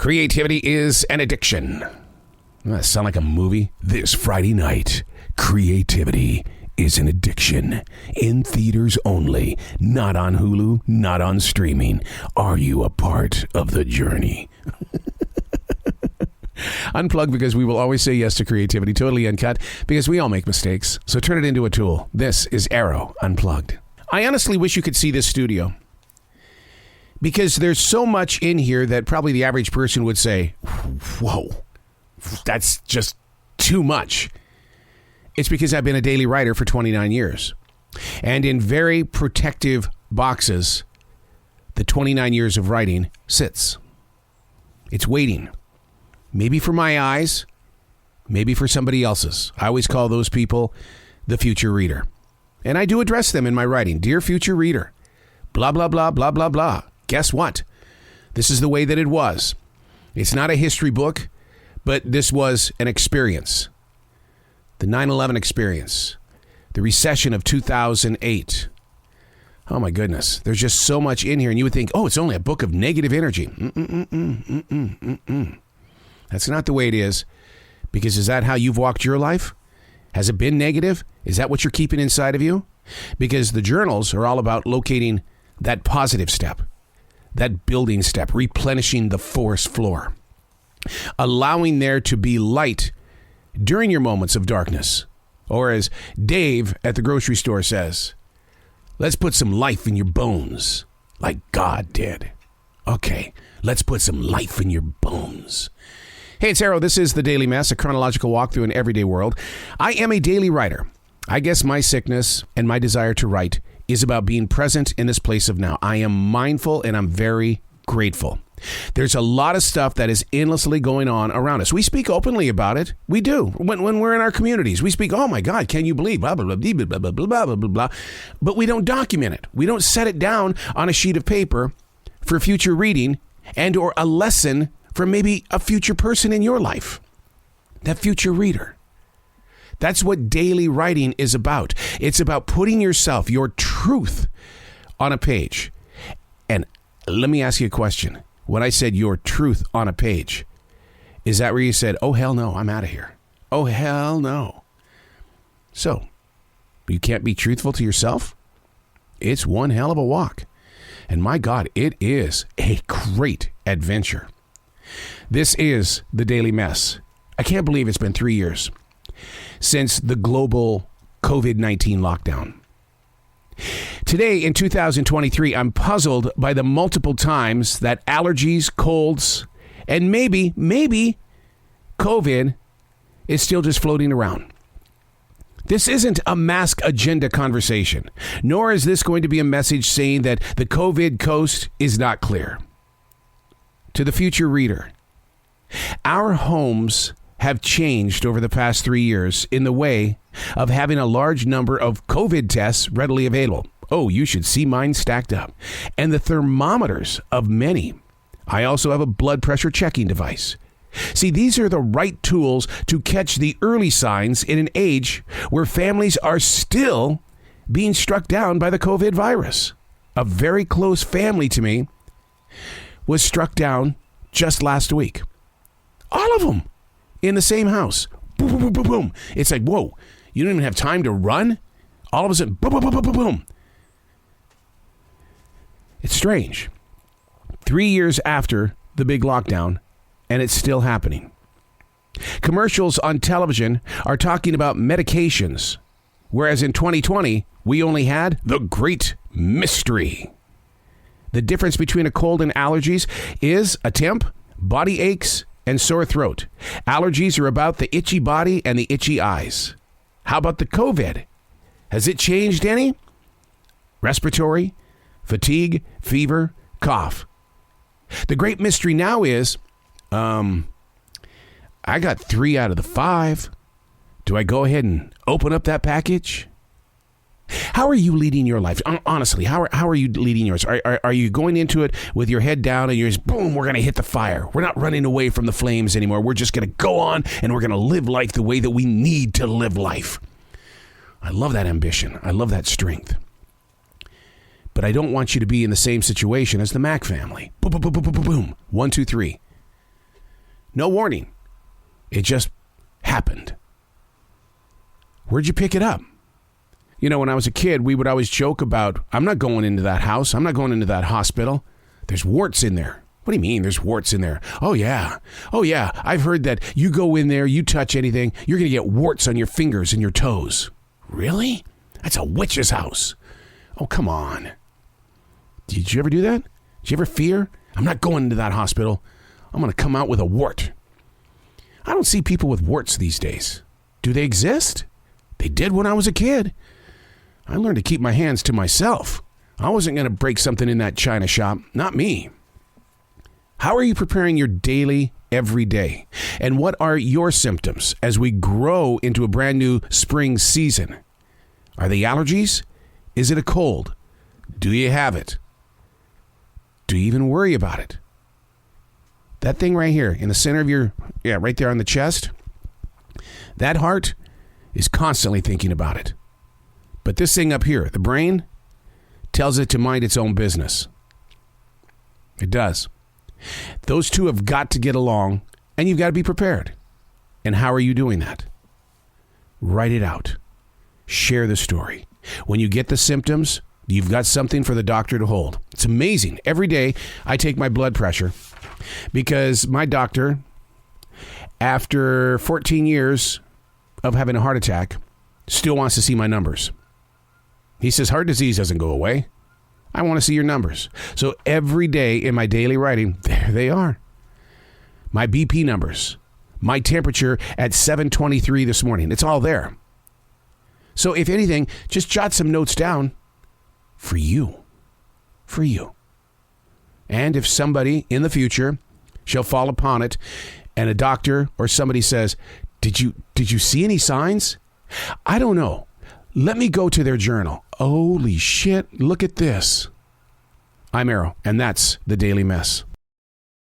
Creativity is an addiction. Doesn't that sound like a movie? This Friday night, Creativity is an Addiction. In theaters only. Not on Hulu, not on streaming. Are you a part of the journey? Unplugged, because we will always say yes to creativity. Totally uncut, because we all make mistakes. So turn it into a tool. This is Arroe Unplugged. I honestly wish you could see this studio, because there's so much in here that probably the average person would say, whoa, that's just too much. It's because I've been a daily writer for 29 years. And in very protective boxes, the 29 years of writing sits. It's waiting. Maybe for my eyes, maybe for somebody else's. I always call those people the future reader. And I do address them in my writing. Dear future reader, blah, blah, blah, blah, blah, blah. Guess what? This is the way that it was. It's not a history book, but this was an experience. The 9/11 experience. The recession of 2008. Oh my goodness. There's just so much in here. And you would think, oh, it's only a book of negative energy. That's not the way it is. Because is that how you've walked your life? Has it been negative? Is that what you're keeping inside of you? Because the journals are all about locating that positive step. That building step, replenishing the forest floor, allowing there to be light during your moments of darkness. Or as Dave at the grocery store says, let's put some life in your bones, like God did. Okay, let's put some life in your bones. Hey, it's Arroe. This is The Daily Mess, a chronological walk through an everyday world. I am a daily writer. I guess my sickness and my desire to write is about being present in this place of now. I am mindful and I'm very grateful. There's a lot of stuff that is endlessly going on around us. We speak openly about it. We do. When we're in our communities, we speak, oh my God, can you believe, blah, blah, blah, blah, blah, blah, blah, blah, blah, blah. But we don't document it. We don't set it down on a sheet of paper for future reading and or a lesson for maybe a future person in your life. That future reader. That's what daily writing is about. It's about putting yourself, your truth, on a page. And let me ask you a question. When I said your truth on a page, is that where you said, oh, hell no, I'm out of here? Oh, hell no. So, you can't be truthful to yourself? It's one hell of a walk. And my God, it is a great adventure. This is The Daily Mess. I can't believe it's been 3 years since the global COVID-19 lockdown. Today in 2023, I'm puzzled by the multiple times that allergies, colds, and maybe COVID is still just floating around. This isn't a mask agenda conversation, nor is this going to be a message saying that the COVID coast is not clear. To the future reader, our homes have changed over the past 3 years in the way of having a large number of COVID tests readily available. Oh, you should see mine stacked up. And the thermometers of many. I also have a blood pressure checking device. See, these are the right tools to catch the early signs in an age where families are still being struck down by the COVID virus. A very close family to me was struck down just last week. All of them. In the same house. Boom, boom, boom, boom, boom. It's like, whoa, you don't even have time to run? All of a sudden, boom, boom, boom, boom, boom, boom. It's strange. 3 years after the big lockdown, and it's still happening. Commercials on television are talking about medications, whereas in 2020, we only had the great mystery. The difference between a cold and allergies is a temp, body aches, and sore throat. Allergies are about the itchy body and the itchy eyes. How about the COVID? Has it changed any? Respiratory, fatigue, fever, cough. The great mystery now is, I got 3 out of the 5. Do I go ahead and open up that package? How are you leading your life? Honestly, how are you leading yours? Are you going into it with your head down and you're just, boom, we're going to hit the fire. We're not running away from the flames anymore. We're just going to go on and we're going to live life the way that we need to live life. I love that ambition. I love that strength. But I don't want you to be in the same situation as the Mac family. Boom, boom, boom, boom, boom, boom. 1, 2, 3. No warning. It just happened. Where'd you pick it up? You know, when I was a kid, we would always joke about, I'm not going into that house. I'm not going into that hospital. There's warts in there. What do you mean there's warts in there? Oh, yeah. I've heard that you go in there, you touch anything, you're going to get warts on your fingers and your toes. Really? That's a witch's house. Oh, come on. Did you ever do that? Did you ever fear? I'm not going into that hospital. I'm going to come out with a wart. I don't see people with warts these days. Do they exist? They did when I was a kid. I learned to keep my hands to myself. I wasn't going to break something in that china shop. Not me. How are you preparing your daily, every day? And what are your symptoms as we grow into a brand new spring season? Are they allergies? Is it a cold? Do you have it? Do you even worry about it? That thing right here in the center of your, right there on the chest, that heart is constantly thinking about it. But this thing up here, the brain, tells it to mind its own business. It does. Those two have got to get along, and you've got to be prepared. And how are you doing that? Write it out. Share the story. When you get the symptoms, you've got something for the doctor to hold. It's amazing. Every day I take my blood pressure because my doctor, after 14 years of having a heart attack, still wants to see my numbers. He says heart disease doesn't go away. I want to see your numbers. So every day in my daily writing, there they are. My BP numbers, my temperature at 7:23 this morning. It's all there. So if anything, just jot some notes down for you. For you. And if somebody in the future shall fall upon it and a doctor or somebody says, did you see any signs? I don't know. Let me go to their journal. Holy shit, look at this. I'm Arroe, and that's The Daily Mess.